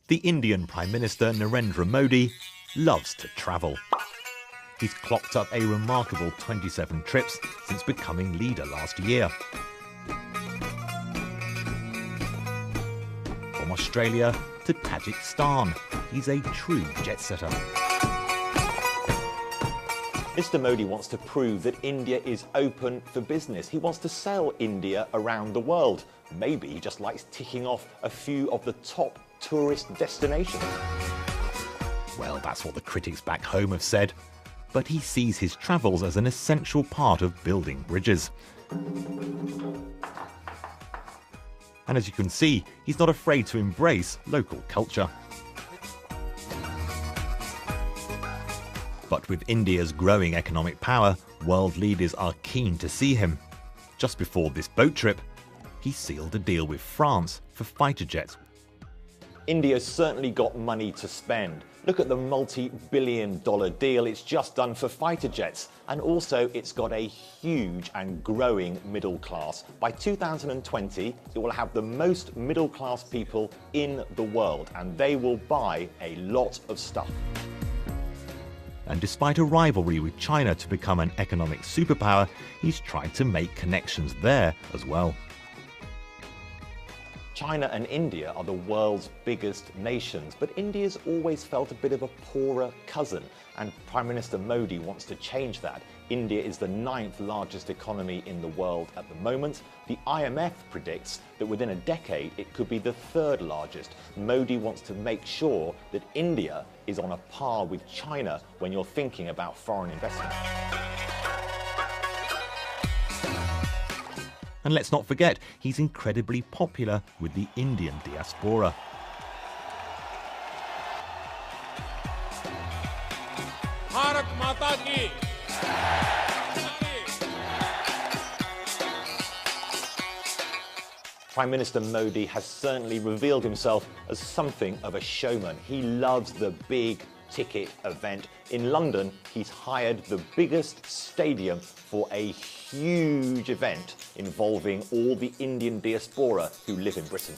The Indian Prime Minister Narendra Modi loves to travel. He's clocked up a remarkable 27 trips since becoming leader last year. From Australia to Tajikistan, he's a true jet-setter. Mr. Modi wants to prove that India is open for business. He wants to sell India around the world. Maybe he just likes ticking off a few of the top tourist destinations. Well, that's what the critics back home have said. But he sees his travels as an essential part of building bridges. And as you can see, he's not afraid to embrace local culture. But with India's growing economic power, world leaders are keen to see him. Just before this boat trip, he sealed a deal with France for fighter jets. India's certainly got money to spend. Look at the multi-billion-dollar deal it's just done for fighter jets. And also, it's got a huge and growing middle class. By 2020, it will have the most middle-class people in the world, and they will buy a lot of stuff. And despite a rivalry with China to become an economic superpower, he's tried to make connections there as well. China and India are the world's biggest nations, but India's always felt a bit of a poorer cousin, and Prime Minister Modi wants to change that. India is the 9th largest economy in the world at the moment. The IMF predicts that within a decade it could be the 3rd largest. Modi wants to make sure that India is on a par with China when you're thinking about foreign investment. And let's not forget, he's incredibly popular with the Indian diaspora. Bharat Mata ki. Prime Minister Modi has certainly revealed himself as something of a showman. He loves the big ticket event. In London, he's hired the biggest stadium for a huge event involving all the Indian diaspora who live in Britain.